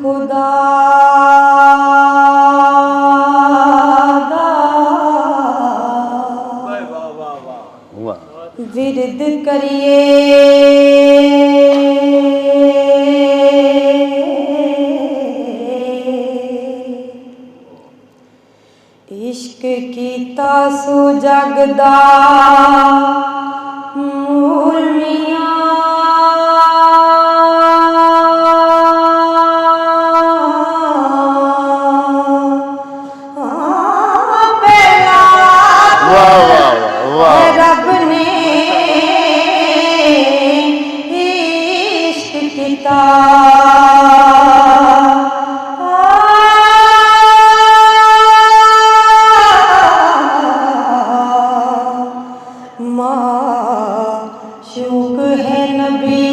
खुदा विरद करिए इश्क कीता सो जगदा मूल मियां रब ने इश्क कीता माशूक है नबी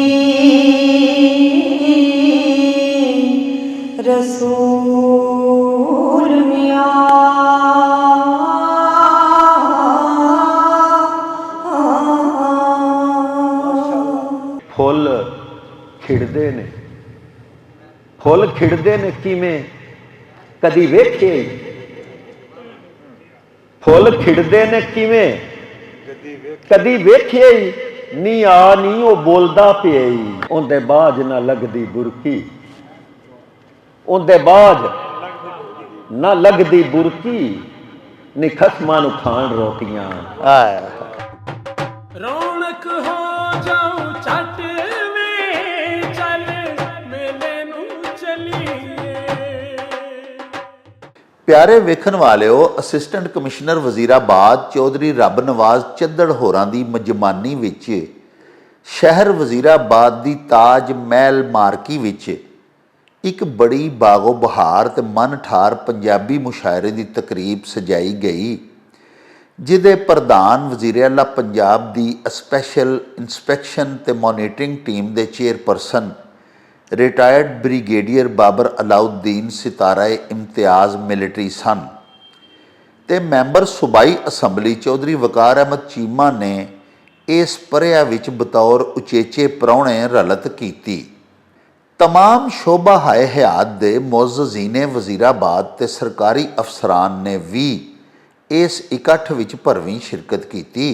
रसूल मियां फुल खिड़दे ने फुल खिड़दे ने किवें कदी वेखे फुल खिड़दे ने किवें कदी वेखे नी आ नी वो बोलदा पिया उनदे बाज ना लगदी बुरकी उनदे बाज ना लगदी बुरकी नी खसमां नूं खाण रोटियां रौनक हो जाऊं छट में चल मेले नूं चलीए। प्यारे वेखण वालिओ, असिस्टेंट कमिश्नर वजीराबाद चौधरी रब नवाज ਚੱਦੜ ਹੋਰਾਂ ਦੀ ਮਜਮਾਨੀ ਵਿੱਚ ਸ਼ਹਿਰ ਵਜ਼ੀਰਾਬਾਦ ਦੀ ਤਾਜ ਮਹਿਲ ਮਾਰਕੀ ਵਿੱਚ ਇੱਕ ਬੜੀ ਬਾਗੋ ਬਹਾਰ ਤੇ ਮਨ ਠਾਰ ਪੰਜਾਬੀ ਮੁਸ਼ਾਇਰੇ ਦੀ ਤਕਰੀਬ ਸਜਾਈ ਗਈ, ਜਿਹਦੇ ਪ੍ਰਧਾਨ ਵਜ਼ੀਰ ਆਲਾ ਪੰਜਾਬ ਦੀ ਸਪੈਸ਼ਲ ਇੰਸਪੈਕਸ਼ਨ ਤੇ ਮੋਨੀਟਰਿੰਗ ਟੀਮ ਦੇ chairperson retired brigadier Babar Alauddin Sitara Imtiaz military ਸਨ ਤੇ ਮੈਂਬਰ ਸੂਬਾਈ ਅਸੈਂਬਲੀ ਚੌਧਰੀ ਵਕਾਰ ਅਹਿਮਦ ਚੀਮਾ ਨੇ ਇਸ ਪਰਿਆ ਵਿੱਚ ਬਤੌਰ ਉਚੇਚੇ ਪ੍ਰਾਹੁਣੇ ਰਲਤ ਕੀਤੀ। तमाम शोबा हाए हयात दे मुअज़्ज़ज़ीने वज़ीराबाद ते सरकारी अफसरान ने भी इस इकट्ठ विच भरवीं शिरकत की।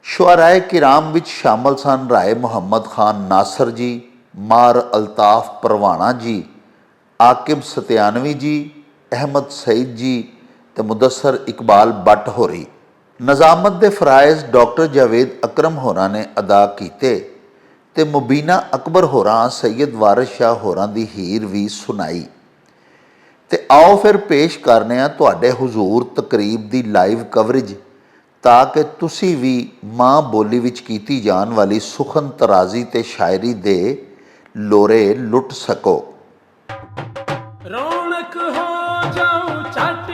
शुअराए किराम विच शामिल सन राय मुहम्मद खान नासर जी, मार अल्ताफ परवाना जी, आकिब सत्यानवी जी, अहमद सईद जी ते मुदस्सर इकबाल बट होरी। नज़ामत दे फ़राइज़ डॉक्टर जावेद अकरम होरां ने अदा कीते ते मुबीना अकबर होरां सैयद वारिस शाह होरां दी हीर भी सुनाई। ते आओ फिर पेश करने तुहाडे हुजूर तकरीब दी लाइव कवरेज ताकि तुसी भी माँ बोली विच कीती जान वाली सुखन तराजी ते शायरी दे लोरे लुट सको। रौनक हो जाऊं छट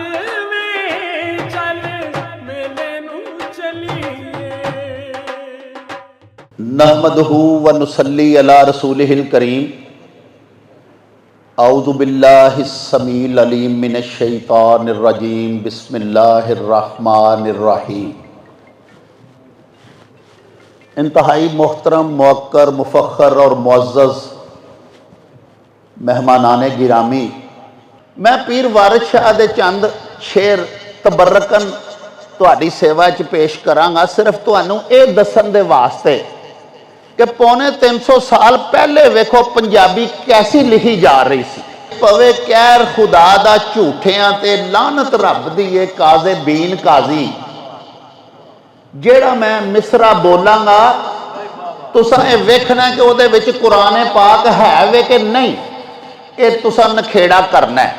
में चल मेले नूं चलीए। नहमदहू व नुसल्ली अला रसूलिहिल करीम। औज़ु बिल्लाहिस समील अलीम मिनश शैतानिर रजीम। बिस्मिल्लाहिर रहमानिर रहीम। इंतहाई मोहतरम, मुअक्कर, मुफख्खर और मुअज़्ज़ज़ मेहमानाने गिरामी, मैं पीर वारिस शाह दे चंद शेर तबर्रकन तुहाडी सेवा च पेश करांगा, सिर्फ तुहानू ये दस्सण दे वास्ते कि पौने 300 साल पहले वेखो पंजाबी कैसी लिखी जा रही सी। पवे कहर खुदा दा झूठियां ते लानत रब दी ये काज़े बीन काजी। जेड़ा मैं मिसरा बोलांगा तुसां ये वेखना कि उहदे विच कुरान पाक है वे कि नहीं, ये तुसां नखेड़ा करना है।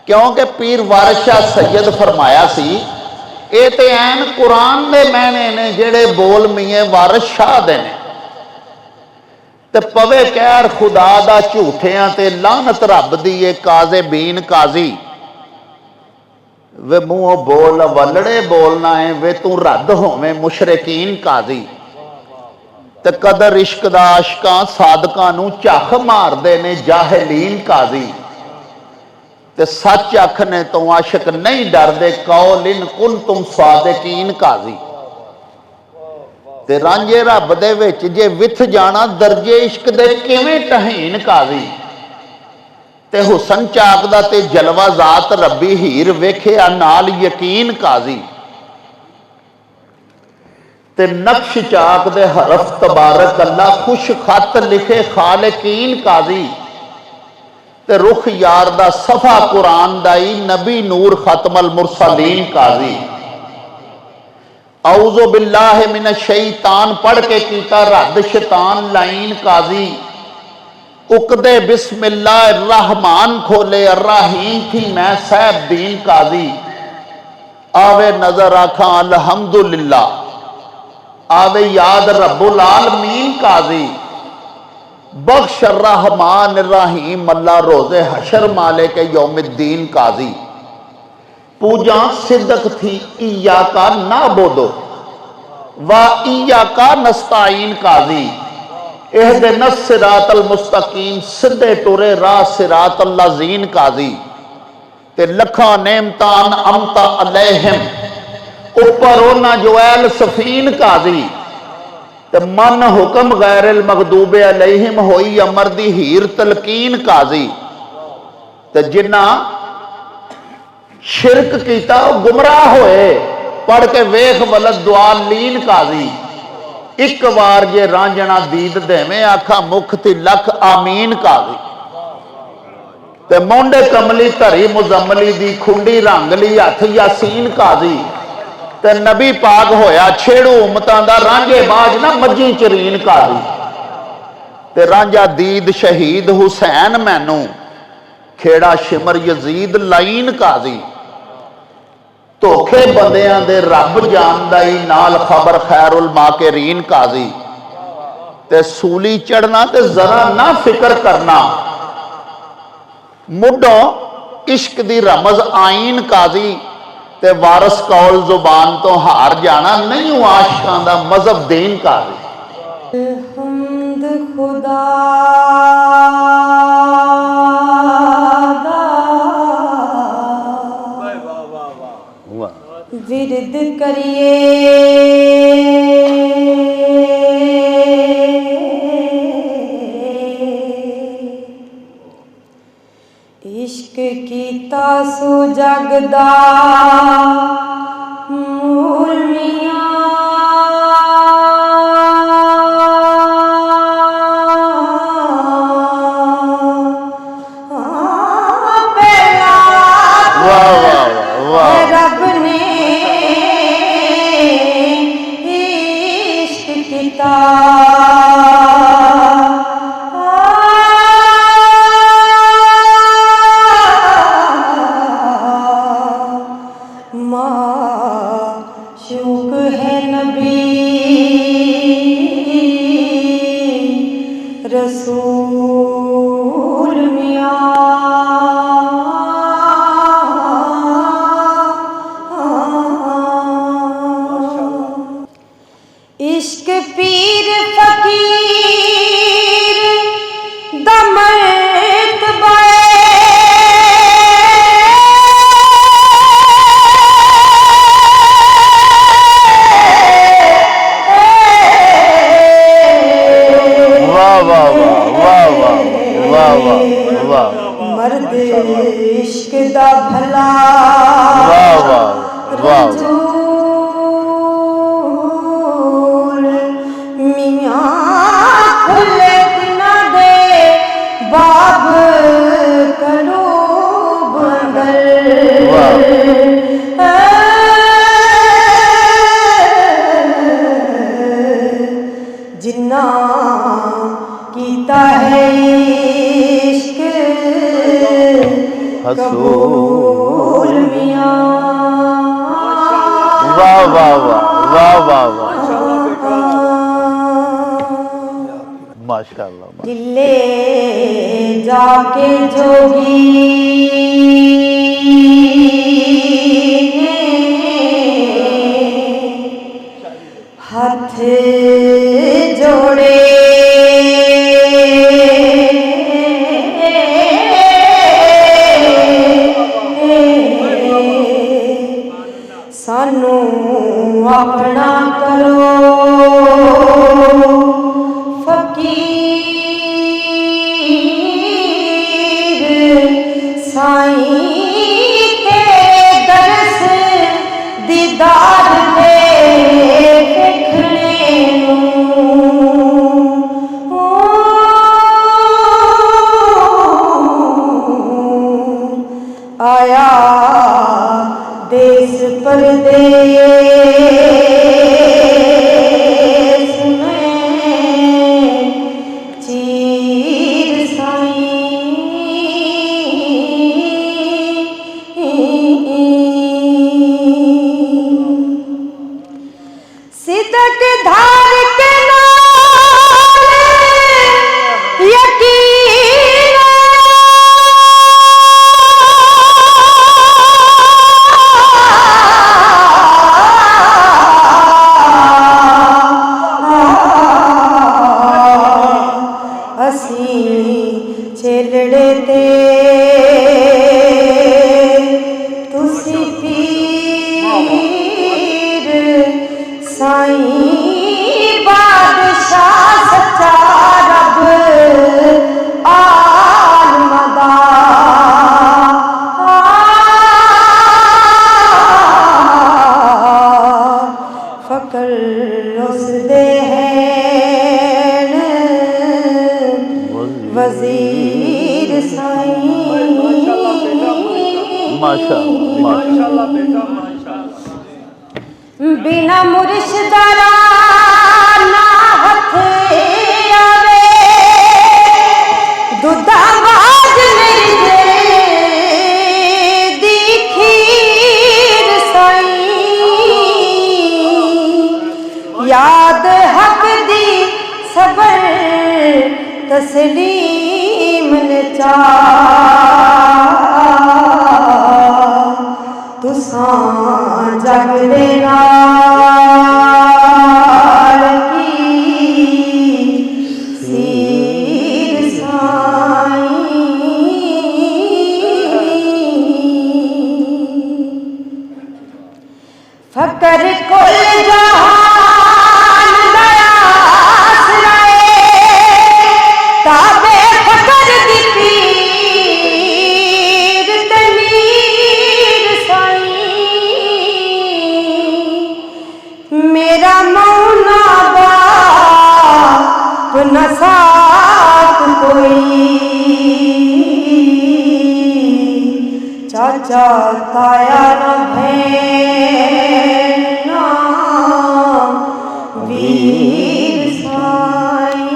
क्योंकि पीर वारिस शाह सैयद फरमाया सी ये ते ऐन कुरान दे मैने ने जेड़े बोल मियां वारिस शाह दे ने। ते पवे कहर खुदा दा झूठियां ते लानत रब दी ये काज़े बीन काजी। वे मूँहों बोल वलड़े बोलना है वे तू रद्द होवे मुशरिकीन काजी। ते कदर इश्क दा आशिकां सादकां नूं झख मारदे ने जाहिलीन काजी। ते सच आखने तो आशिक नहीं डरदे कौल इन कुन तुम सादिकीन काजी। ते रांझे रब दे विच जे विथ जाना दर्जे इश्क दे किवें टहीन काजी। ते हुसन चाकदा ते जलवा जात रब्बी हीर वेखिया नाल यकीन काजी ते नक्श चाक दे हरफ तबारक अल्लाह खुश खत लिखे खालिकीन काजी ते रुख यार दा सफा कुरान दाई नबी नूर खत्मल मुरसलीन काजी। औज़ु बिल्लाहि मिनश शैतान पढ़ के कीता रद्द शैतान लाइन काजी। उकदे बिस्मिल्लाह रहमान खोले अर्राहीम थी मैं साहब दीन काजी। आवे नजर आखा अल्हम्दुलिल्लाह आवे याद रब्बुल आलमीन काजी। बख्श रहमान रहीम अल्लाह रोजे हशर माले के यौमिद्दीन काजी। पूजा सिद्दक थी इया का ना बोदो वा इया का नस्ताइन काजी। एहदिनस सिरातल मुस्तकीम सिद्धे टुरे राह सिरातल लजीन काजी। ते लखा नेमतान अमता अलैहिम ऊपर ओना जोएल सफीन काजी। ते मन हुक्म गैरिल मगदूबे अलैहिम होई अमर दी हीर तलकीन काजी। ते जिन्ना शिरक कीता गुमराह होए पढ़ के वेख वलद दुआ लीन काजी। एक बार जे रांझना दीद देवे आखा मुख थी लख आमीन काजी। ते मोंडे कमली धरी मुजम्मली दी खुंडी रंगली हथ यासीन काजी। ते नबी पाक होया छेड़ू उम्मतां दा रांझे बाज ना मजी चरीन काजी। ते रांझा दीद शहीद हुसैन मैनू खेड़ा शिमर यजीद लाइन काजी। धोखे बंदियां दे रब जानदाई नाल खबर खैरुल माकिरीन काजी। ते सूली चढ़ना ते जरा ना फिक्र करना मुडो इश्क दी रमज आइन काजी। ते वारस कौल जुबान तो हार जाना नहीं आशिकां दा मजहब दीन काजी। हम्द खुदा विरद करिए इश्क कीता सो जगदा मूल मियां। रब ने इश्क कीता माशूक है नबी रसूल मियां। इश्क पीर फकीर दमत मर्द इश्क दा भला मियां खुले ना दे बाब करूब अंदर। जिन्ना कीता है इश्क कबूल मियां। वाह वाह वाह वाह वाह वाह माशाअल्लाह। दिल्ले जाके जोगी हाथ जोड़े सानू अपना करो फकीर। साईं तेरे दरस दीदार दे देखने आया देश परदेस में चीर सिदक धार के नाल यकीन असी छेलड़े ते तुसी पीर साईं बादशाह सच्चा रब आलमदा फकर उसदे हैं वजीर साईं माशाअल्लाह बिना मुर्शिदारा ना हथ आवे दुधा बाज नहीं दे दी खीर साईं याद हक दी सबर तस्लीम ने चा तुसां जग दे नाल की सीर साईं फकर कुल जहान दया आसराए ताबे फकर दी पीर तमीर साईं मेरा मौना बाप न साथ कोई चाचा ताया न भैन ना वीर साईं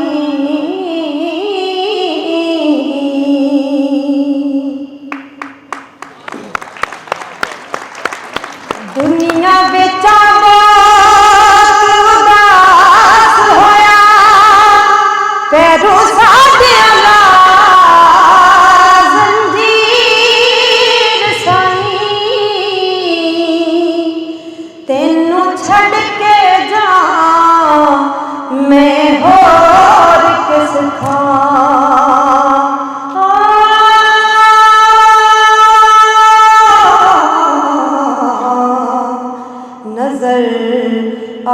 दुनिया बेचा उदास होया पैरों साथिया ला जंजीर साईं तेनू छड़ के जा मैं होर किस नजर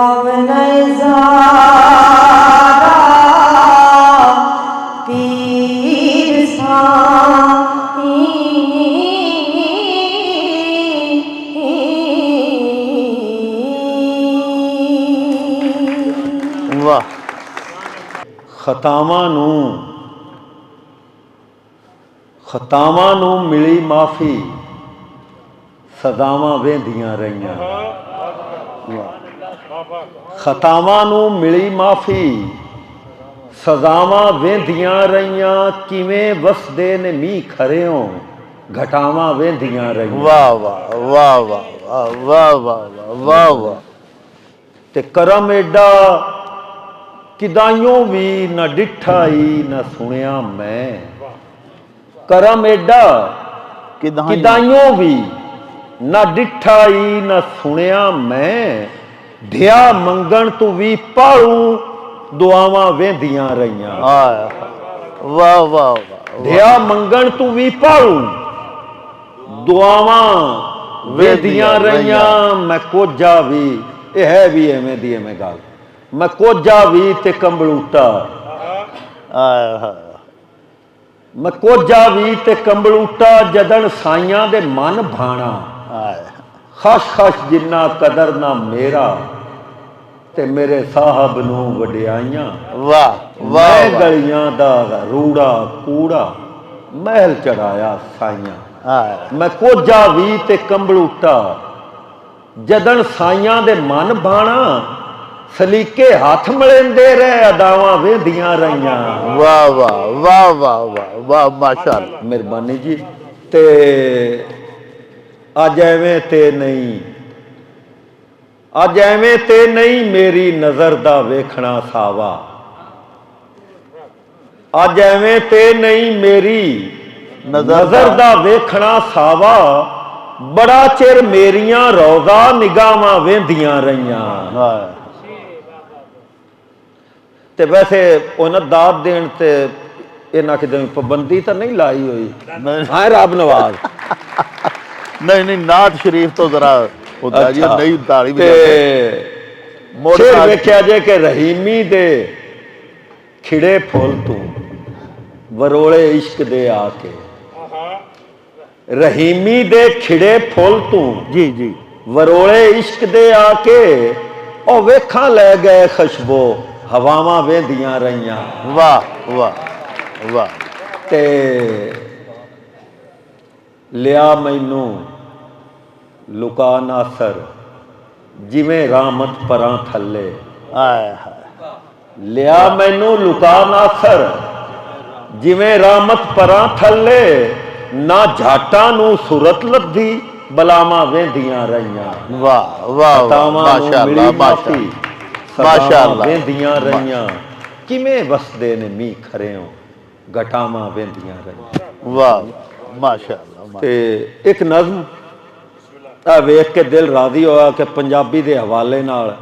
आवना ज़ारा पीर साईं वाह खतावां नूं मिली माफ़ी सदावां वेंदियां रहियां खतावां नूं मिली माफ़ी सजावां वेंदियां रहियां किवें वसदे ने मींह खरेओं घटावां वेंदियां रहियां वाह वाह वाह वाह वाह वाह वाह वाह ते करम एडा किदाइयों भी न डिठाई न सुनिया मैं करम एडा किदाइयों भी न डिठाई न सुनिया मैं धिया मंगण तू भी पालू दुआवां वेंदियां रहियां वाह वाह धिया मंगण तू भी पालू दुआवां वेंदियां रहियां मैं कोजा भी ये है भी एवें दी एवें गल मैं कोजा भी ते कंबलूटा ਮੈਂ ਕੋਝਾ ਵੀ ਤੇ ਕੰਬਲੂਟਾ ਜਦਨ ਸਾਈਆਂ ਦੇ ਮਨ ਭਾਣਾ ਹਾਏ ਖਸ ਖਸ ਜਿੰਨਾ ਕਦਰ ਨਾ ਮੇਰਾ ਤੇ ਮੇਰੇ ਸਾਹਿਬ ਨੂੰ ਵਡਿਆਈਆਂ ਵਾਹ ਮੈਂ ਵਾਹ ਵਾਹ ਗਲੀਆਂ ਦਾ ਰੂੜਾ ਕੂੜਾ ਮਹਿਲ ਚੜਾਇਆ ਸਾਈਆਂ ਹਾਏ ਮੈਂ ਕੋਝਾ ਵੀ ਤੇ ਕੰਬਲੂਟਾ ਜਦਨ ਸਾਈਆਂ ਦੇ ਮਨ ਬਾਣਾ ਸਲੀਕੇ ਹੱਥ ਮਲੇਂਦੇ ਰਹਿ ਅਦਾਵਾਂ ਵੇਂਦੀਆਂ ਰਹੀਆਂ ਵਾਹ ਵਾਹ ਵਾਹ ਵਾਹ ਵਾਹ ਵਾਹ ਮਾਸ਼ਾਅੱਲਾ ਮਿਹਰਬਾਨੀ ਜੀ ਤੇ ਅੱਜ ਐਵੇਂ ਤੇ ਨਹੀਂ ਅੱਜ ਐਵੇਂ ਤੇ ਨਹੀਂ ਮੇਰੀ ਨਜ਼ਰ ਦਾ ਵੇਖਣਾ ਸਾਵਾ ਅੱਜ ਐਵੇਂ ਤੇ ਨਹੀਂ ਮੇਰੀ ਨਜ਼ਰ ਦਾ ਵੇਖਣਾ ਸਾਵਾ ਬੜਾ ਚਿਰ ਮੇਰੀਆਂ ਰੌਜ਼ਾ ਨਿਗਾਹਾਂ ਵੇਂਦੀਆਂ ਰਹੀਆਂ ਹਾਏ ਤੇ ਵੈਸੇ ਉਹਨਾਂ ਦਾਤ ਦੇਣ ਤੇ ਇਹਨਾਂ ਕਿਤੇ ਪਾਬੰਦੀ ਤਾਂ ਨਹੀਂ ਲਾਈ ਹੋਈ ਹਾਂ ਰੱਬ ਨਵਾਜ਼ ਨਹੀਂ ਨਹੀਂ ਨਾਤ ਸ਼ਰੀਫ ਤੋਂ ਜ਼ਰਾ ਹੁੰਦਾ ਜੀ ਅੱਛਾ। ਨਹੀਂ ਤਾਲੀ ਵੀ ਤੇ ਮੋੜ ਫਿਰ ਨਾਲ- ਵੇਖਿਆ ਜੇ ਕਿ ਰਹੀਮੀ ਦੇ ਖਿੜੇ ਫੁੱਲ ਤੂੰ ਵਰੋਲੇ ਇਸ਼ਕ ਦੇ ਆ ਕੇ ਰਹੀਮੀ ਦੇ ਖਿੜੇ ਫੁੱਲ ਤੂੰ ਜੀ ਜੀ ਵਰੋਲੇ ਇਸ਼ਕ ਦੇ ਆ ਕੇ ਉਹ ਵੇਖਾਂ ਲੈ ਗਏ ਖੁਸ਼ਬੋ ਹਵਾਵਾਂ ਵਹਿੰਦੀਆਂ ਰਹੀਆਂ ਵਾਹ ਵਾਹ ਵਾਹ ਤੇ ਲਿਆ ਮੈਨੂੰ ਲੁਕਾ ਨਾਸਰ ਜਿਵੇਂ ਰਾਮਤ ਪਰਾਂ ਥੱਲੇ ਹਾਏ ਹਾਏ ਲਿਆ ਮੈਨੂੰ ਲੁਕਾ ਨਾਸਰ ਜਿਵੇਂ ਰਾਮਤ ਪਰਾਂ ਥੱਲੇ ਨਾ ਝਾਟਾਂ ਨੂੰ ਸੁਰਤ ਲੱਦੀ ਬਲਾਵਾਂ ਵਹਿੰਦੀਆਂ ਰਹੀਆਂ ਵਾਹ ਵਾਹ ਤਾਵਾਂ ਨੂੰ ਮਾਸ਼ਾਅੱਲਾ ਮਿਲੀ ਮਾਸ਼ਾਅੱਲਾ ਮਾਫੀ ਮਾਸ਼ਾਅੱਲਾ ਵਹਿੰਦੀਆਂ ਰਹੀਆਂ ਕਿਵੇਂ ਵਸਦੇ ਨੇ ਮੀਂਹ ਖਰਿਓ ਘਟਾਵਾਂ ਵਹਿੰਦੀਆਂ ਰਹੀਆਂ ਵਾਹ ਮਾਸ਼ਾਅੱਲਾ ਤੇ ਇੱਕ ਨਜ਼ਮ ਆ ਵੇਖ ਕੇ ਦਿਲ ਰਾਜ਼ੀ ਹੋਇਆ ਕਿ ਪੰਜਾਬੀ ਦੇ ਹਵਾਲੇ ਨਾਲ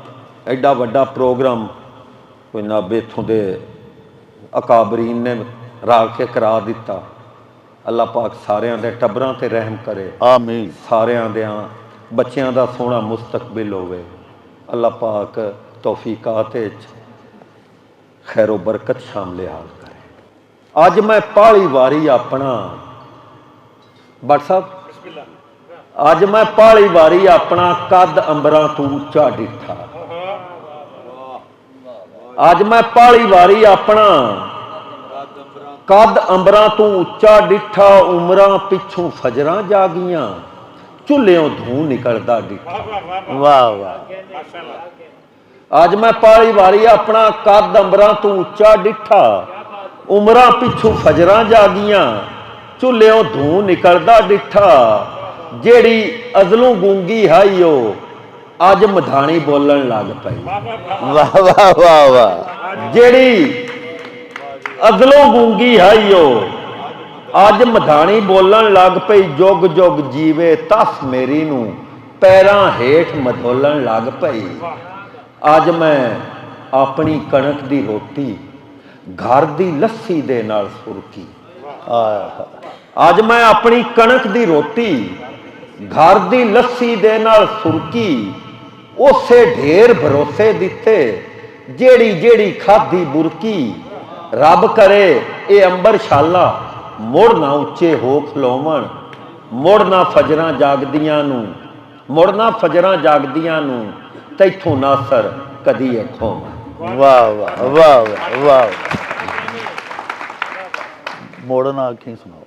ਐਡਾ ਵੱਡਾ ਪ੍ਰੋਗਰਾਮ ਕੋਈ ਨਾ ਇੱਥੋਂ ਦੇ ਅਕਾਬਰੀਨ ਨੇ ਰਾਗ ਕੇ ਕਰਾ ਦਿੱਤਾ ਅੱਲਾਹ ਪਾਕ ਸਾਰਿਆਂ ਦੇ ਟੱਬਰਾਂ ਤੇ ਰਹਿਮ ਕਰੇ ਆਮੀਨ ਸਾਰਿਆਂ ਦੇ ਬੱਚਿਆਂ ਦਾ ਸੋਹਣਾ ਮੁਸਤਕਬਲ ਹੋਵੇ ਅੱਲਾਹ ਪਾਕ ਤੌਫੀਕਾਤ ਵਿੱਚ ਖੈਰੋ ਬਰਕਤ ਸ਼ਾਮਲੇ ਹਾਲ ਕਰੇ ਅੱਜ ਮੈਂ ਪਾਲੀ ਵਾਰੀ ਆਪਣਾ ਭੱਟ ਸਾਹਿਬ ਅੱਜ ਮੈਂ ਪਾਲੀ ਵਾਰੀ ਆਪਣਾ ਕੱਦ ਅੰਬਰਾਂ ਤੋਂ ਉੱਚਾ ਡਿੱਠਾ ਅੱਜ ਮੈਂ ਪਾਲੀ ਵਾਰੀ ਆਪਣਾ ਕੱਦ ਅੰਬਰਾਂ ਤੋਂ ਉੱਚਾ ਡਿੱਠਾ ਉਮਰਾਂ ਪਿੱਛੋਂ ਫਜਰਾਂ ਜਾਗੀਆਂ ਚੁੱਲ੍ਹਿਓਂ ਧੂੰ ਨਿਕਲਦਾ ਡਿੱਠਾ ਵਾਹ ਵਾਹ ਅੱਜ ਮੈਂ ਪਾਲੀ ਵਾਰੀ ਆਪਣਾ ਕੱਦ ਅੰਬਰਾਂ ਤੋਂ ਉੱਚਾ ਡਿੱਠਾ ਉਮਰਾਂ ਪਿੱਛੋਂ ਫਜਰਾਂ ਜਾਗੀਆਂ ਚੁੱਲ੍ਹਿਓਂ ਧੂੰ ਨਿਕਲਦਾ ਡਿੱਠਾ ਜਿਹੜੀ ਅਜ਼ਲੋਂ ਗੂੰਗੀ ਹਾਈਓ ਅੱਜ ਮਧਾਣੀ ਬੋਲਣ ਲੱਗ ਪਈ ਵਾਹ ਵਾਹ ਵਾਹ ਵਾਹ ਜਿਹੜੀ ਅਜ਼ਲੋਂ ਗੂੰਗੀ ਹਾਈਓ ਅੱਜ ਮਧਾਣੀ ਬੋਲਣ ਲੱਗ ਪਈ ਜੁਗ ਜੁਗ ਜੀਵੇ ਤਸ ਮੇਰੀ ਨੂੰ ਪੈਰਾਂ ਹੇਠ ਮਧੋਲਣ ਲੱਗ ਪਈ ਅੱਜ ਮੈਂ ਆਪਣੀ ਕਣਕ ਦੀ ਰੋਟੀ ਘਰ ਦੀ ਲੱਸੀ ਦੇ ਨਾਲ ਸੁਰਕੀ ਅੱਜ ਮੈਂ ਆਪਣੀ ਕਣਕ ਦੀ ਰੋਟੀ ਘਰ ਦੀ ਲੱਸੀ ਦੇ ਨਾਲ ਸੁਰਕੀ ਉਸੇ ਢੇਰ ਭਰੋਸੇ ਦਿੱਤੇ ਜਿਹੜੀ ਜਿਹੜੀ ਖਾਦੀ ਬੁਰਕੀ ਰੱਬ ਕਰੇ ਇਹ ਅੰਬਰ ਸ਼ਾਲਾ ਮੁੜ ਨਾ ਉੱਚੇ ਹੋ ਖਲੋਵਣ ਮੁੜ ਨਾ ਫਜਰਾਂ ਜਾਗਦੀਆਂ ਨੂੰ ਮੁੜ ਨਾ ਫਜਰਾਂ ਜਾਗਦੀਆਂ ਨੂੰ ਤੈਥੋਂ ਨਾਸਰ ਕਦੀ ਅੱਖੋਂ ਵਾਹ ਵਾਹ ਵਾਹ ਵਾਹ ਵਾਹ ਮੋੜਨ ਆਖੀ ਸੁਣਾਓ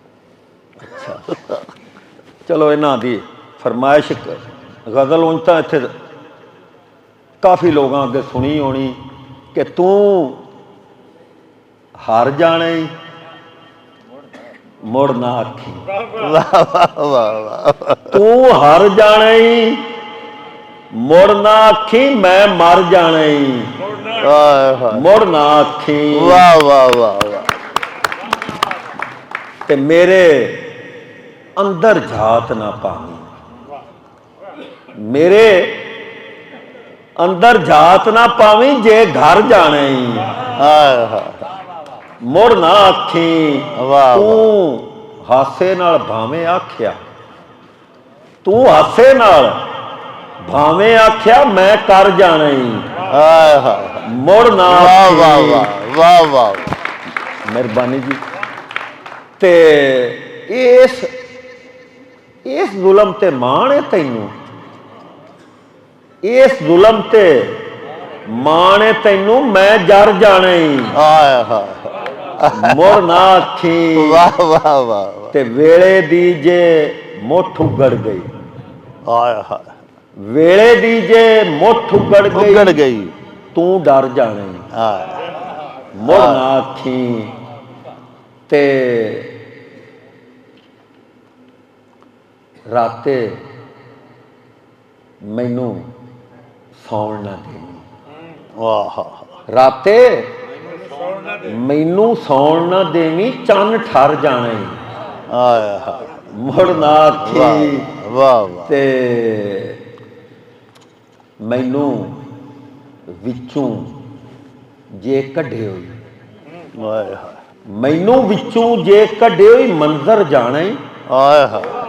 ਚਲੋ ਇਹਨਾਂ ਦੀ ਫਰਮਾਇਸ਼ ਗਜ਼ਲ ਉਂਝ ਤਾਂ ਇੱਥੇ ਕਾਫੀ ਲੋਕਾਂ ਅੱਗੇ ਸੁਣੀ ਹੋਣੀ ਕਿ ਤੂੰ ਹਾਰ ਜਾਣੇ ਮੁੜ ਨਾ ਆਖੀ ਵਾਹ ਵਾਹ ਵਾਹ ਤੂੰ ਹਾਰ ਜਾਣੇ ਮੁੜ ਨਾ ਆਖੀ ਮੈਂ ਮਰ ਜਾਣੇ ਵਾਹ ਮੁੜ ਨਾ ਆਖੀ ਵਾਹ ਵਾਹ ਵਾਹ ਤੇ ਮੇਰੇ ਅੰਦਰ ਝਾਤ ਨਾ ਪਾਵੀਂ ਮੇਰੇ ਅੰਦਰ ਝਾਤ ਨਾ ਪਾਵੀਂ ਜੇ ਘਰ ਜਾਣੇ ਮੁੜ ਨਾ ਆਖੀ ਵਾਹ ਤੂੰ ਹਾਸੇ ਨਾਲ ਭਾਵੇਂ ਆਖਿਆ ਤੂੰ ਹਾਸੇ ਨਾਲ ਭਾਵੇਂ ਆਖਿਆ ਮੈਂ ਕਰ ਜਾਣੇ ਮੁੜ ਨਾ ਵਾਹ ਵਾਹ ਆਖੀ ਵਾਹ ਵਾਹ ਵਾਹ ਮਿਹਰਬਾਨੀ ਜੀ ਤੇ ਇਸ ਜ਼ੁਲਮ ਤੇ ਮਾਣ ਹੈ ਤੈਨੂੰ, ਇਸ ਜ਼ੁਲਮ ਤੇ ਮਾਣ ਹੈ ਤੈਨੂੰ, ਮੈਂ ਜਰ ਜਾਣਾ ਈ ਆਏ ਹਾਏ ਮੁੜ ਨਾ ਆਖੀ ਵਾਹ ਵਾਹ ਵਾਹ ਤੇ ਵੇਲੇ ਦੀ ਜੇ ਮੁੱਠ ਉਗੜ ਗਈ, ਆਏ ਹਾਏ ਵੇਲੇ ਦੀ ਜੇ ਮੁੱਠ ਉਗੜ ਉਗੜ ਗਈ ਗਈ ਤੂੰ ਡਰ ਜਾਣਾ ਈ ਆਏ ਮੁੜ ਨਾ ਆਖੀ ਤੇ ਰਾਤੇ ਮੈਨੂੰ ਸੌਣ ਨਾ ਦੇਵੀਂ, ਵਾਹ ਰਾਤੇ ਮੈਨੂੰ ਸੌਣ ਨਾ ਦੇਵੀਂ, ਚੰਨ ਠਰ ਜਾਣਾ ਈ ਆਏ ਹਾਏ ਮੁੜ ਨਾ ਆਖੀ ਵਾਹ ਵਾਹ ਤੇ ਮੈਨੂੰ ਵਿੱਚੋਂ ਜੇ ਕੱਢੇ ਹੋਈ, ਆਏ ਹਾਏ ਮੈਨੂੰ ਵਿੱਚੋਂ ਜੇ ਕੱਢੇ ਹੋਈ ਮੰਜ਼ਰ ਜਾਣਾ ਈ ਆਏ ਹਾਏ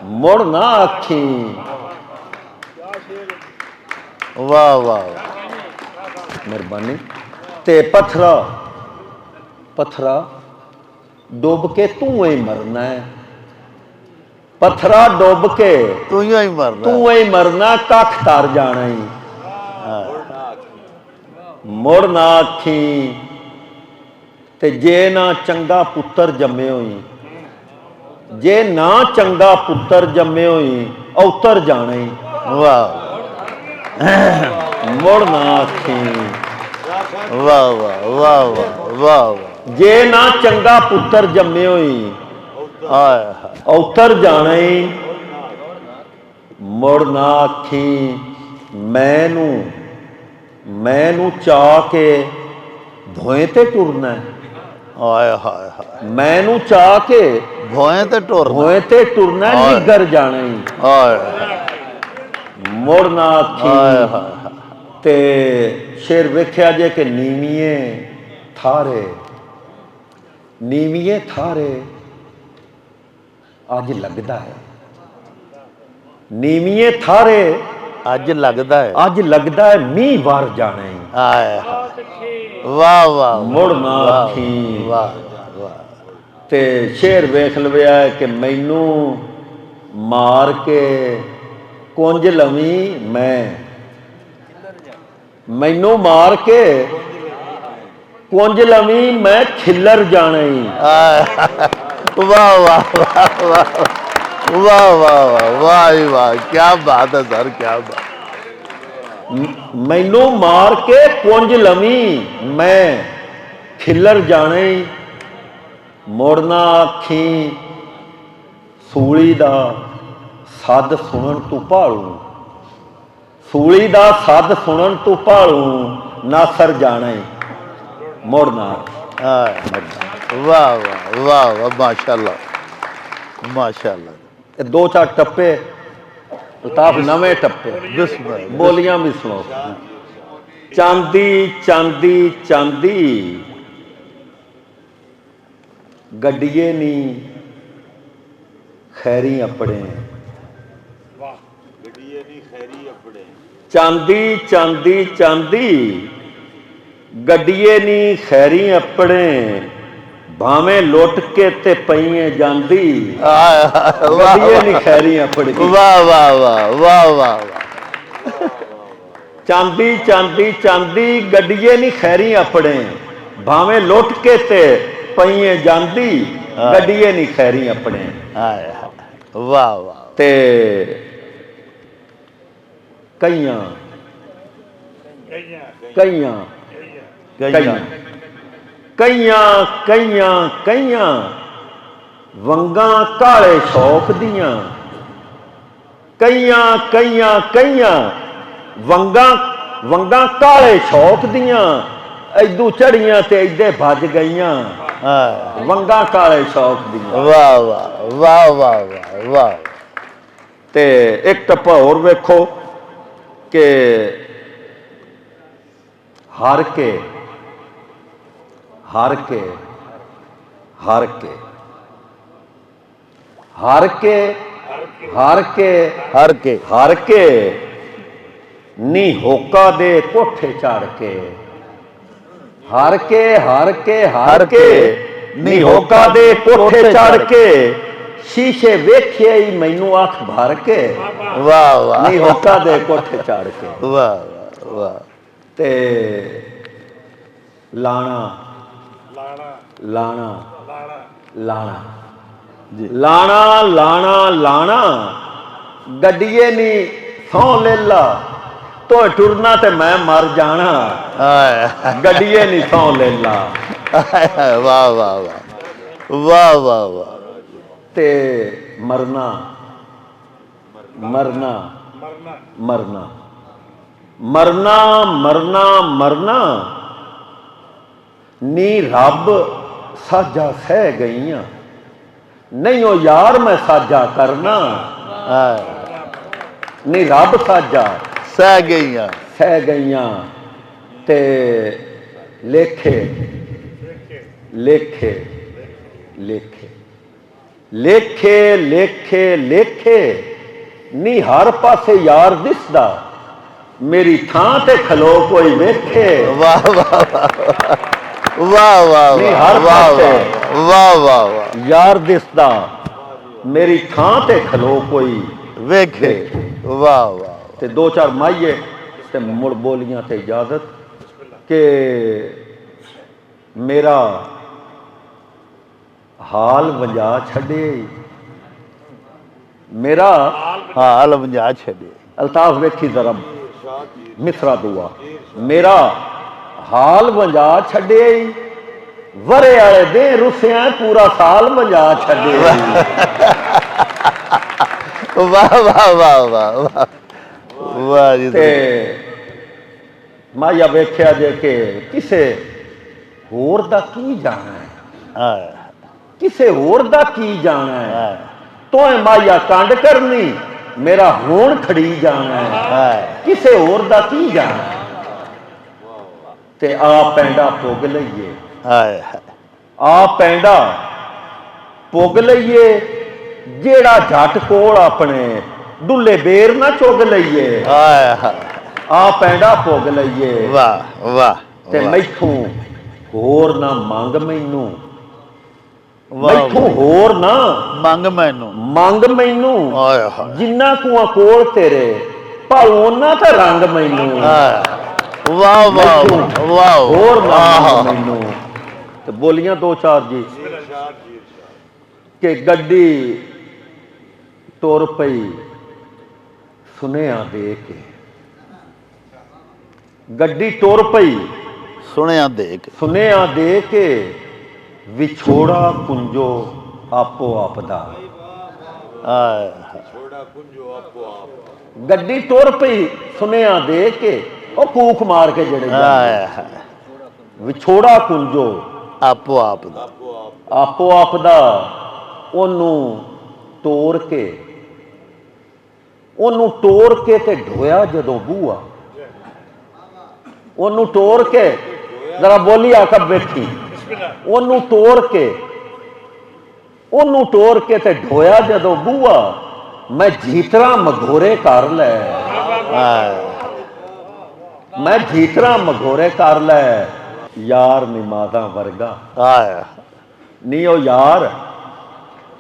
ਮੁੜ ਨਾ ਆਖੀ ਵਾਹ ਵਾਹ ਮਿਹਰਬਾਨੀ ਤੇ ਪੱਥਰਾ ਡੁੱਬ ਕੇ ਤੂੰ ਹੀ ਮਰਨਾ ਹੈ, ਪੱਥਰਾ ਡੁੱਬ ਕੇ ਤੂੰ ਹੀ ਮਰਨਾ ਤੂੰ ਹੀ ਮਰਨਾ, ਕੱਖ ਤਰ ਜਾਣਾ ਈ ਮੁੜ ਨਾ ਆਖੀ ਤੇ ਜੇ ਨਾ ਚੰਗਾ ਪੁੱਤਰ ਜੰਮੇ ਹੋਈ, ਜੇ ਨਾ ਚੰਗਾ ਪੁੱਤਰ ਜੰਮੇ ਹੋਈ ਔਤਰ ਜਾਣਾ ਈ ਵਾਹ ਮੁੜ ਨਾ ਆਖੀ ਵਾਹ ਵਾਹ ਵਾਹ ਵਾਹ ਵਾਹ ਜੇ ਨਾ ਚੰਗਾ ਪੁੱਤਰ ਜੰਮੇ ਹੋਈ ਆਏ ਹਾਏ ਔਤਰ ਜਾਣਾ ਈ ਮੁੜ ਨਾ ਆਖੀ ਮੈਨੂੰ ਚਾਹ ਕੇ ਭੋਏ ਤੇ ਟੁਰਨਾ ਹੈ, ਆਏ ਹਾਏ ਹਾਏ ਮੈਨੂੰ ਚਾਹ ਕੇ ਭੋਏ ਤੇ ਟੁਰ ਭੋਏ ਤੇ ਟੁਰਨਾ ਹੈ, ਨਿੱਗਰ ਜਾਣਾ ਈ ਆਏ ਮੁੜ ਨਾ ਆਏ ਆਖੀ ਹਾਏ ਤੇ ਸ਼ੇਰ ਵੇਖਿਆ ਜੇ ਕਿ ਨੀਵੀਏ ਥਾਰੇ ਅੱਜ ਲੱਗਦਾ ਹੈ, ਨੀਵੀਏ ਥਾਰੇ ਅੱਜ ਲੱਗਦਾ ਹੈ ਅੱਜ ਲੱਗਦਾ ਹੈ ਮੀਂਹ ਵਾਰ ਜਾਣਾ ਈ ਆਏ ਹਾਏ ਵਾਹ ਵਾਹ ਮੁੜ ਨਾ ਆਖੀ ਵਾਹ ਵਾਹ ਤੇ ਸ਼ੇਰ ਵੇਖ ਲਵਿਆ ਕਿ ਮੈਨੂੰ ਮਾਰ ਕੇ ਕੁੰਜ ਲਵੀਂ ਮੈਨੂੰ ਮਾਰ ਕੇ ਕੁੰਜ ਲਵੀਂ ਮੈਂ ਖਿੱਲਰ ਜਾਣਾ ਈ ਵਾਹ ਵਾਹ ਵਾਹ ਵਾਹ ਵਾਹ ਵਾਹ ਵਾਹ ਵਾਹ ਕੀ ਬਾਤ ਹੈ ਸਰ ਕੀ ਬਾਤ ਮੈਨੂੰ ਮਾਰ ਕੇ ਕੁੰਜ ਲਵੀਂ ਮੈਂ ਖਿੱਲਰ ਜਾਣਾ ਈ ਮੁੜ ਨਾ ਆਖੀ ਸੂਲੀ ਦਾ ਸੱਦ ਸੁਣਨ ਤੂੰ ਭਾਲੂ, ਸੂਲੀ ਦਾ ਸੱਦ ਸੁਣਨ ਤੂੰ ਭਾਲੂ ਨਾਸਰ ਜਾਣਾ ਈ ਮੁੜ ਨਾ ਵਾਹ ਵਾਹ ਵਾਹ ਵਾਹ ਮਾਸ਼ਾਅੱਲਾ ਮਾਸ਼ਾਅੱਲਾ ਇਹ ਦੋ ਚਾਰ ਟੱਪੇ ਅਲਤਾਫ ਨਵੇਂ ਟੱਪੇ ਬਿਸਮਿਲ੍ਲਾ ਬੋਲੀਆਂ ਵੀ ਸੁਣੋ। ਚਾਂਦੀ ਚਾਂਦੀ ਚਾਂਦੀ ਗੱਡੀਏ ਨੀ ਖੈਰੀ ਆਪਣੇ, ਚਾਂਦੀ ਚਾਂਦੀ ਚਾਂਦੀ ਗੱਡੀਏ ਨੀ ਖੈਰੀ ਆਪਣੇ, ਭਾਵੇਂ ਲੁੱਟ ਕੇ ਤੇ ਪਈਏ ਜਾਂਦੀ ਗੱਡੀਏ ਨੀ ਖੈਰੀ ਆਪਣੇ। ਵਾਹ ਵਾਹ ਵਾਹ ਵਾਹ ਵਾਹ ਚਾਂਦੀ ਚਾਂਦੀ ਚਾਂਦੀ ਗੱਡੀਏ ਨੀ ਖੈਰੀ ਆਪਣੇ, ਭਾਵੇਂ ਲੁੱਟ ਕੇ ਤੇ ਪਈਏ ਜਾਂਦੀ ਗੱਡੀਏ ਨੀ ਖੈਰੀ ਆਪਣੇ। ਵਾਹ ਵਾਹ ਤੇ ਕਈਆਂ ਕਈਆਂ ਕਈਆਂ ਕਈਆਂ ਕਈਆਂ ਕਈਆਂ ਵੰਗਾਂ ਕਾਲੇ ਸ਼ੌਕ ਦੀਆਂ, ਕਈਆਂ ਕਈਆਂ ਕਈਆਂ ਵੰਗਾਂ ਕਾਲੇ ਸ਼ੌਕ ਦੀਆਂ, ਐਦੂ ਚੜੀਆਂ ਤੇ ਐਦੇ ਭੱਜ ਗਈਆਂ ਵੰਗਾਂ ਕਾਲੇ ਸ਼ੌਕ ਦੀਆਂ। ਵਾਹ ਵਾਹ ਵਾਹ ਵਾਹ ਵਾਹ ਵਾਹ ਤੇ ਇੱਕ ਟੱਪਾ ਹੋਰ ਵੇਖੋ ਕਿ ਹਾਰ ਕੇ ਹਾਰ ਕੇ ਹਾਰ ਕੇ ਹਾਰ ਕੇ ਹਾਰ ਕੇ ਹਰ ਕੇ ਹਾਰ ਕੇ ਨੀ ਹੋਕਾ ਦੇ ਕੋਠੇ ਚੜ ਕੇ, ਹਾਰ ਕੇ ਹਾਰ ਕੇ ਹਾਰ ਕੇ ਨੀ ਹੋਕਾ ਦੇ ਕੋਠੇ ਚੜ ਕੇ ਸ਼ੀਸ਼ੇ ਵੇਖਿਆ ਹੀ ਮੈਨੂੰ ਅੱਖ ਭਰ ਕੇ ਵਾਹ ਵਾਹ ਨੀ ਹੋਕਾ ਦੇ ਕੋਠੇ ਚੜ ਕੇ ਵਾਹ ਵਾਹ ਤੇ ਲਾਣਾ ਲਾਣਾ ਲਾਣਾ ਜੀ ਲਾਣਾ ਲਾਣਾ ਲਾਣਾ ਗੱਡੀਏ ਨੀ ਸਹੁੰ ਲੈ ਲਾ ਤੂੰ ਟੁਰਨਾ ਤੇ ਮੈਂ ਮਰ ਜਾਣਾ ਆਏ ਗੱਡੀਏ ਨੀ ਸਹੁੰ ਲੈ ਲਾ ਵਾਹ ਵਾਹ ਵਾਹ ਵਾਹ ਵਾਹ ਵਾਹ ਤੇ ਮਰਨਾ ਮਰਨਾ ਮਰਨਾ ਮਰਨਾ ਮਰਨਾ ਮਰਨਾ ਨੀ ਰੱਬ ਸਾਜਾ ਸਹਿ ਗਈਆਂ ਨਹੀਂ ਉਹ ਯਾਰ ਮੈਂ ਸਾਜਾ ਕਰਨਾ ਨੀ ਰੱਬ ਸਾਜਾ ਸਹਿ ਗਈਆਂ ਸਹਿ ਗਈਆਂ ਤੇ ਲੇਖੇ ਲੇਖੇ ਲੇਖੇ ਲੇਖੇ ਲੇਖੇ ਲੇਖੇ ਨੀ ਹਰ ਪਾਸੇ ਯਾਰ ਦਿਸਦਾ ਮੇਰੀ ਥਾਂ ਤੇ ਖਲੋ ਕੋਈ ਵੇਖੇ ਵਾਹ ਵਾਹ ਵਾਹ ਵਾਹ ਨਹੀਂ, ਹਰ ਵਾਹ ਪਾਸੇ। ਵਾਹ ਵਾਹ ਵਾਹ ਯਾਰ ਦਿਸਦਾ ਮੇਰੀ ਥਾਂ ਤੇ ਖਲੋ ਕੋਈ ਵੇਖੇ ਵਾਹ ਵਾਹ ਤੇ ਦੋ ਚਾਰ ਮਾਈਏ ਤੇ ਮੁੜ ਬੋਲੀਆਂ ਤੇ ਇਜਾਜ਼ਤ ਕਿ ਮੇਰਾ ਹਾਲ ਵੰਜਾ ਛੱਡੇ ਮੇਰਾ ਹਾਲ ਵੰਜਾ ਛੱਡੇ ਅਲਤਾਫ ਵੇਖੀ ਜ਼ਰਾ ਮਿਸਰਾ ਦੁਆ ਮੇਰਾ ਹਾਲ ਵੰਜਾ ਛੱਡੇ ਵਰੇ ਵਾਲੇ ਦੇ ਰੁੱਸਿਆਂ ਪੂਰਾ ਸਾਲ ਵੰਜਾ ਛੱਡੇ ਵਾਹ ਵਾਹ ਵਾਹ ਵਾਹ ਵਾਹ ਜੀ ਤੇ ਮਾਇਆ ਵੇਖਿਆ ਜੇ ਕਿ ਕਿਸੇ ਹੋਰ ਦਾ ਕੀ ਜਾਣਾ ਹੈ ਕਿਸੇ ਹੋਰ ਦਾ ਕੀ ਜਾਣਾ ਹੈ ਤੋਏ ਮਾਇਆ ਕੰਡ ਕਰਨੀ ਮੇਰਾ ਹੋਣ ਖੜੀ ਜਾਣਾ ਹੈ ਕਿਸੇ ਹੋਰ ਦਾ ਕੀ ਜਾਣਾ ਹੈ ਤੇ ਆ ਪੈਂਡਾ ਪੁੱਗ ਲਈਏ ਆ ਪੈਂਡਾ ਪੁੱਗ ਲਈਏ ਜਿਹੜਾ ਜੱਟ ਕੋਲ ਆਪਣੇ ਡੁੱਲੇ ਬੇਰ ਨਾ ਚੁੱਗ ਲਈਏ ਆ ਪੈਂਡਾ ਪੁੱਗ ਲਈਏ ਵਾਹ ਵਾਹ ਤੇ ਮੈਥੋਂ ਹੋਰ ਨਾ ਮੰਗ ਮੈਨੂੰ ਮੈਥੋਂ ਹੋਰ ਨਾ ਮੰਗ ਮੈਨੂੰ ਮੰਗ ਮੈਨੂੰ ਆਏ ਹਾਏ ਜਿੰਨਾ ਕੁਆ ਕੋਲ ਤੇਰੇ ਭਾਉ ਉਹਨਾਂ ਤੇ ਰੰਗ ਮੈਨੂੰ ਵਾਹ ਵਾਹ ਵਾਹ ਹੋਰ ਨਾ ਮੰਗ ਮੈਨੂੰ ਤੇ ਬੋਲੀਆਂ ਦੋ ਚਾਰ ਜੀ ਕਿ ਗੱਡੀ ਤੁਰ ਪਈ ਸੁਨੇਹਾ ਦੇ ਕੇ ਗੱਡੀ ਤੁਰ ਪਈ ਸੁਣਿਆ ਦੇਖ ਸੁਨੇਹਾ ਦੇ ਕੇ ਵਿਛੋੜਾ ਕੁੰਜੋ ਆਪੋ ਆਪ ਦਾ ਗੱਡੀ ਤੁਰ ਪਈ ਸੁਨੇਹਾ ਦੇ ਕੇ ਉਹ ਕੂਕ ਮਾਰ ਕੇ ਜਿਹੜੇ ਵਿਛੋੜਾ ਕੁੰਜੋ ਆਪੋ ਆਪ ਦਾ ਆਪੋ ਆਪ ਦਾ ਉਹਨੂੰ ਤੋੜ ਕੇ ਤੇ ਢੋਇਆ ਜਦੋਂ ਬੂਆ ਉਹਨੂੰ ਤੋੜ ਕੇ ਜ਼ਰਾ ਬੋਲੀ ਆਕਾ ਬੈਠੀ ਉਹਨੂੰ ਤੋੜ ਕੇ ਤੇ ਢੋਇਆ ਜਦੋਂ ਬੂਆ ਮੈਂ ਜੀਤਰਾ ਮਗੋਰੇ ਕਰ ਲੈ ਮੈਂ ਜੀਤਰਾ ਮਗੋਰੇ ਕਰ ਲੈ ਯਾਰ ਨਿਮਾਜ਼ਾਂ ਵਰਗਾ ਨੀ ਉਹ ਯਾਰ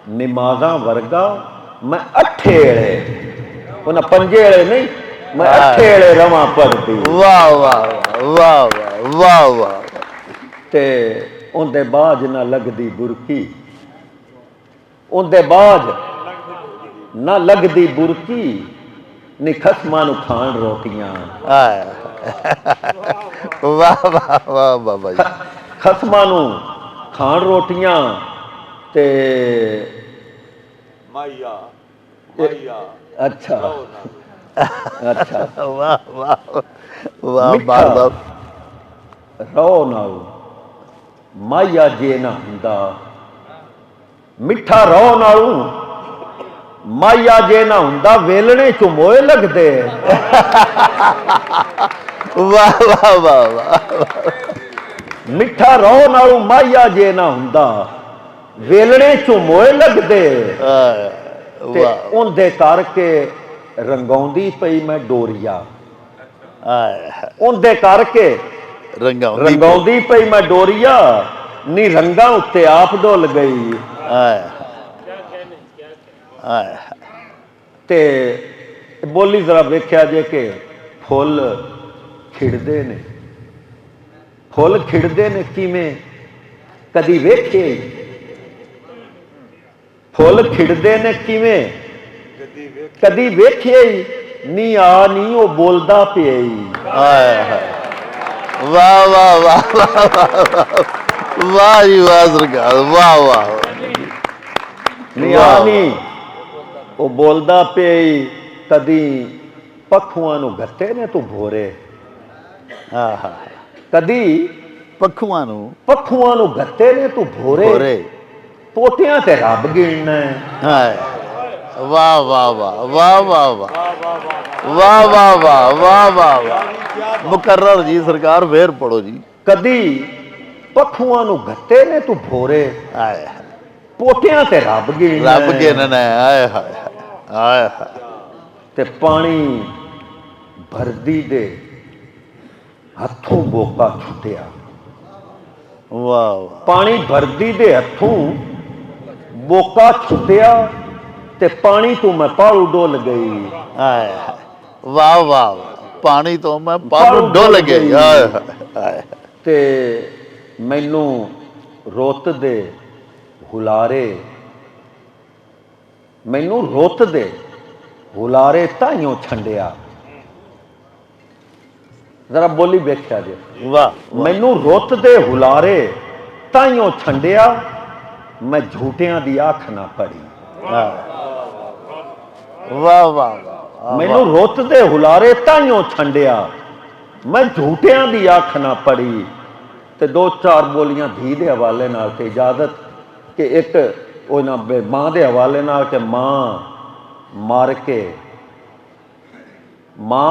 ਨਿਮਾਜ਼ਾਂ ਵਰਗਾ ਮੈਂ ਅੱਠੇ ਵੇਲੇ ਉਹਨਾਂ ਪੰਜੇ ਵੇਲੇ ਨਹੀਂ ਮੈਂ ਅੱਠੇ ਵੇਲੇ ਰਵਾਂ ਪੜਦੀ ਵਾਹ ਵਾਹ ਵਾਹ ਵਾਹ ਵਾਹ ਤੇ ਉਹਦੇ ਬਾਝ ਨਾ ਲੱਗਦੀ ਬੁਰਕੀ ਉਹਦੇ ਬਾਝ ਨਾ ਲੱਗਦੀ ਬੁਰਕੀ ਨੀ ਖਸਮਾਂ ਨੂੰ ਖਾਣ ਰੋਟੀਆਂ ਵਾਹ ਵਾਹ ਵਾਹ ਬਾਬਾ ਜੀ ਖਸਮਾਂ ਨੂੰ ਖਾਣ ਰੋਟੀਆਂ ਤੇ ਮਾਇਆ ਅੱਛਾ ਅੱਛਾ ਵਾਹ ਵਾਹ ਵਾਹ ਮਿੱਠਾ ਬਾਬਾ ਰੋ ਨਾਲ ਮਾਇਆ ਜੇ ਨਾ ਹੁੰਦਾ ਮਿੱਠਾ ਰੋ ਨਾਲੋਂ ਮਾਇਆ ਜੇ ਨਾ ਹੁੰਦਾ ਵੇਲਣੇ ਚ ਮੋਏ ਲੱਗਦੇ ਵਾਹ ਵਾਹ ਵਾਹ ਮਿੱਠਾ ਰੋ ਨਾਲੋਂ ਮਾਇਆ ਜੇ ਨਾ ਹੁੰਦਾ ਵੇਲਣੇ ਚ ਮੋਏ ਲੱਗਦੇ ਤੇ ਉਹਦੇ ਕਰਕੇ ਰੰਗਾਉਂਦੀ ਪਈ ਮੈਂ ਡੋਰੀਆ ਉਹਦੇ ਕਰਕੇ ਰੰਗਾਉਂਦੀ ਰੰਗਾਉਂਦੀ ਪਈ ਮੈਂ ਡੋਰੀਆ ਨੀ ਰੰਗਾਂ ਉੱਤੇ ਆਪ ਡੁੱਲ ਗਈ। ਆਏ ਆਏ ਤੇ ਬੋਲੀ ਜ਼ਰਾ ਵੇਖਿਆ ਜੇ ਕਿ ਫੁੱਲ ਖਿੜਦੇ ਨੇ, ਫੁੱਲ ਖਿੜਦੇ ਨੇ ਕਿਵੇਂ, ਕਦੀ ਵੇਖੇ? ਫੁੱਲ ਖਿੜਦੇ ਨੇ ਕਿਵੇਂ, ਕਦੀ ਵੇਖਿਆ ਹੀ ਨੀ ਆ ਨੀ ਉਹ ਬੋਲਦਾ ਪਿਆ ਹੀ। ਆਏ ਵਾਹ ਵਾਹ ਵਾਹ ਵਾਹ ਜੀ ਵਾਹ ਸਰਕਾਰ, ਵਾਹ ਵਾਹ ਨੀ ਆ ਨੀ ਉਹ ਬੋਲਦਾ ਪਿਆ ਹੀ। ਕਦੀ ਪੱਖੂਆਂ ਨੂੰ ਗੱਤੇ ਨੇ ਤੂੰ ਭੋਰੇ, ਆਹ ਕਦੀ ਪੱਖੂਆਂ ਨੂੰ ਪੱਖੂਆਂ ਨੂੰ ਗੱਤੇ ਨੇ ਤੂੰ ਭੋਰੇ, ਹੋਰੇ। ਪੋਟਿਆਂ ਤੇ ਰੱਬ ਗਿਣਨਾ ਹੈ। ਹਾਏ ਵਾਹ ਵਾਹ ਵਾਹ ਵਾਹ ਵਾਹ ਵਾਹ ਵਾਹ ਵਾਹ ਵਾਹ ਵਾਹ ਵਾਹ ਵਾਹ ਮੁਕਰਰ ਜੀ ਸਰਕਾਰ, ਫੇਰ ਪੜੋ ਜੀ। ਕਦੀ ਪੱਖੂਆਂ ਨੂੰ ਗੱਤੇ ਨੇ ਤੂੰ ਭੋਰੇ, ਆਏ ਪੋਟਿਆਂ ਤੇ ਰੱਬ ਗਿਣਨਾ ਰੱਬ ਹੈ। ਗਿਣਨਾ ਹੈ। ਆਏ ਹਾਏ ਆਏ ਹਾਏ ਤੇ ਪਾਣੀ ਭਰਦੀ ਦੇ ਹੱਥੋਂ ਬੋਕਾ ਛੁੱਟਿਆ, ਵਾਹ ਵਾਹ ਪਾਣੀ ਭਰਦੀ ਦੇ ਹੱਥੋਂ ਬੋਕਾ ਛੁੱਟਿਆ ਤੇ ਪਾਣੀ ਤੋਂ ਮੈਂ ਪਾੜੂ ਡੁੱਲ ਗਈ। ਆਏ ਵਾਹ ਵਾਹ ਪਾਣੀ ਤੋਂ ਮੈਂ ਪਾਣੀ ਡੁੱਲ ਗਈ। ਆਏ ਹਾਏ ਤੇ ਮੈਨੂੰ ਰੁੱਤ ਦੇ ਹੁਲਾਰੇ, ਮੈਨੂੰ ਰੁੱਤ ਦੇ ਹੁਲਾਰੇ ਤਾਈਓ ਛੰਡਿਆ। ਜ਼ਰਾ ਬੋਲੀ ਵੇਖਿਆ ਜੇ, ਵਾਹ ਮੈਨੂੰ ਰੁੱਤ ਦੇ ਹੁਲਾਰੇ ਤਾਈਓ ਛੰਡਿਆ, ਮੈਂ ਝੂਠਿਆਂ ਦੀ ਅੱਖ ਨਾ ਪੜੀ। ਵਾਹ ਵਾਹ ਮੈਨੂੰ ਰੁੱਤ ਦੇ ਹੁਲਾਰੇ ਤਾਈਓ ਛੰਡਿਆ, ਮੈਂ ਝੂਠਿਆਂ ਦੀ ਅੱਖ ਨਾ ਪੜੀ। ਤੇ ਦੋ ਚਾਰ ਬੋਲੀਆਂ ਧੀ ਦੇ ਹਵਾਲੇ ਨਾਲ ਤੇ ਇਜਾਜ਼ਤ ਕਿ ਇੱਕ ਉਹਨਾਂ ਮਾਂ ਦੇ ਹਵਾਲੇ ਨਾਲ ਕਿ ਮਾਂ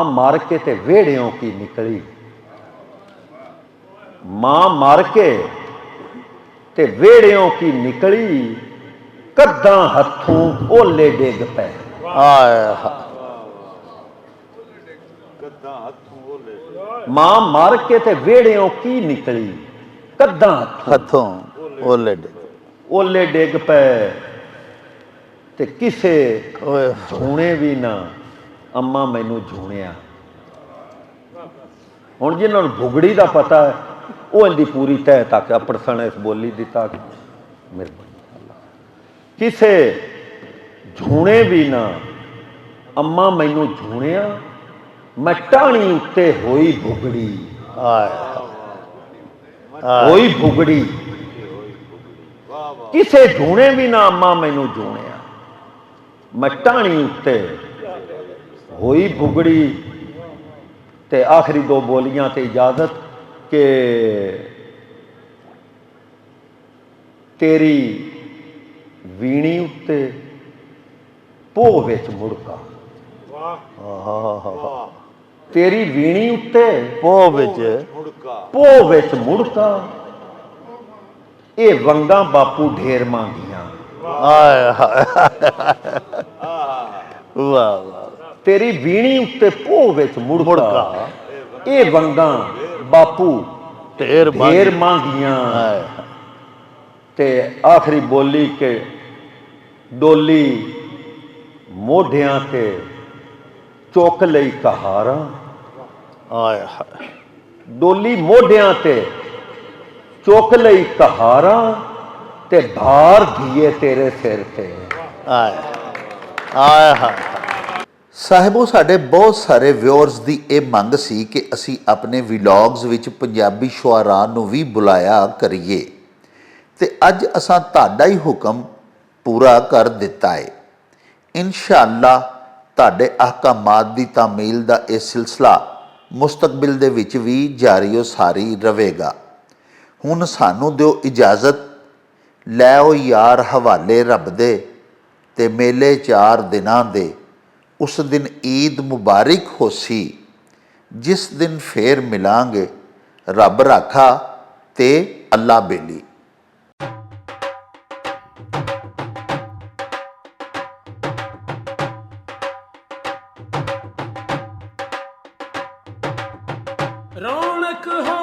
ਮਰ ਕੇ ਤੇ ਵਿਹੜਿਓਂ ਕੀ ਨਿਕਲੀ, ਮਾਂ ਮਰ ਕੇ ਤੇ ਵਿਹੜਿਓਂ ਕੀ ਨਿਕਲੀ, ਕੱਦਾਂ ਹੱਥੋਂ ਓਲੇ ਡਿੱਗ ਪਏ। ਆਏ ਮਾਂ ਮਰ ਕੇ ਤੇ ਵਿਹੜਿਓਂ ਕੀ ਨਿਕਲੀ, ਕੱਦਾਂ ਹੱਥੋਂ ਓਲੇ ਓਲੇ ਡਿੱਗ ਪਏ। ਤੇ ਕਿਸੇ ਓਏ ਝੂਣੇ ਵੀ ਨਾ ਅੰਮਾ ਮੈਨੂੰ ਝੂਣਿਆ। ਹੁਣ ਜਿਹਨਾਂ ਨੂੰ ਭੁਗੜੀ ਦਾ ਪਤਾ ਹੈ ਉਹ ਇਹਦੀ ਪੂਰੀ ਤਹਿ ਤੱਕ ਅਪੜਸਣ ਇਸ ਬੋਲੀ ਦੀ ਤੱਕ ਮਿਹਰਬਾਨੀ। ਕਿਸੇ ਝੂਣੇ ਵੀ ਨਾ ਅੰਮਾ ਮੈਨੂੰ ਝੂਣਿਆ, ਮੈਂ ਟਾਹਣੀ ਉੱਤੇ ਹੋਈ ਭੁਗੜੀ। ਆਏ ਹੋਈ ਭੁਗੜੀ, ਕਿਸੇ ਝੂਣੇ ਵੀ ਨਾ ਅੰਮਾ ਮੈਨੂੰ ਝੂਣਿਆ, ਮੈਂ ਟਾਹਣੀ ਉੱਤੇ ਹੋਈ ਭੁਗੜੀ। ਤੇ ਆਖਰੀ ਦੋ ਬੋਲੀਆਂ ਤੇ ਇਜਾਜ਼ਤ ਕਿ ਤੇਰੀ ਵੀਣੀ ਉੱਤੇ ਪੋਹ ਵਿੱਚ ਮੁੜਕਾ, ਤੇਰੀ ਵੀਣੀ ਉੱਤੇ ਪੋਹ ਵਿੱਚ ਮੁੜਕਾ, ਇਹ ਵੰਗਾਂ ਬਾਪੂ ਢੇਰ ਮੰਗੀਆਂ। ਆਏ ਵਾਹ ਵਾਹ ਤੇਰੀ ਵੀਣੀ ਉੱਤੇ ਪੋਹ ਵਿੱਚ ਮੁੜਕਾ, ਇਹ ਵੰਗਾਂ ਬਾਪੂ ਢੇਰ ਮੰਗੀਆਂ। ਤੇ ਆਖਰੀ ਬੋਲੀ ਕਿ ਡੋਲੀ ਮੋਢਿਆਂ ਤੇ ਚੁੱਕ ਲਈ ਕਹਾਰਾਂ। ਆਏ ਡੋਲੀ ਮੋਢਿਆਂ ਤੇ ਚੁੱਕ ਲਈ ਕਹਾਰਾਂ, ਤੇ ਭਾਰ ਧੀਏ ਤੇਰੇ ਸਿਰ ਤੇ। ਆਏ ਆਏ ਸਾਹਿਬੋ, ਸਾਡੇ ਬਹੁਤ ਸਾਰੇ ਵਿਊਅਰਸ ਦੀ ਇਹ ਮੰਗ ਸੀ ਕਿ ਅਸੀਂ ਆਪਣੇ ਵਲੌਗਸ ਵਿੱਚ ਪੰਜਾਬੀ ਸ਼ੁਆਰਾ ਨੂੰ ਵੀ ਬੁਲਾਇਆ ਕਰੀਏ, ਤੇ ਅੱਜ ਅਸਾਂ ਤੁਹਾਡਾ ਹੀ ਹੁਕਮ ਪੂਰਾ ਕਰ ਦਿੱਤਾ ਹੈ। ਇਨਸ਼ਾਅੱਲਾ ਤੁਹਾਡੇ ਅਹਿਕਾਮਾਤ ਦੀ ਤਾਮੀਲ ਦਾ ਇਹ ਸਿਲਸਿਲਾ ਮੁਸਤਕਬਲ ਦੇ ਵਿੱਚ ਵੀ ਜਾਰੀ ਸਾਰੀ ਰਹੇਗਾ। ਹੁਣ ਸਾਨੂੰ ਦਿਓ ਇਜਾਜ਼ਤ, ਲੈ ਉਹ ਯਾਰ ਹਵਾਲੇ ਰੱਬ ਦੇ, ਤੇ ਮੇਲੇ 4 ਦਿਨਾਂ ਦੇ। ਉਸ ਦਿਨ ਈਦ ਮੁਬਾਰਕ ਹੋਸੀ, ਜਿਸ ਦਿਨ ਫੇਰ ਮਿਲਾਂਗੇ। ਰੱਬ ਰਾਖਾ ਤੇ ਅੱਲਾ ਬੇਲੀ। ਰੌਣਕ ਹੋ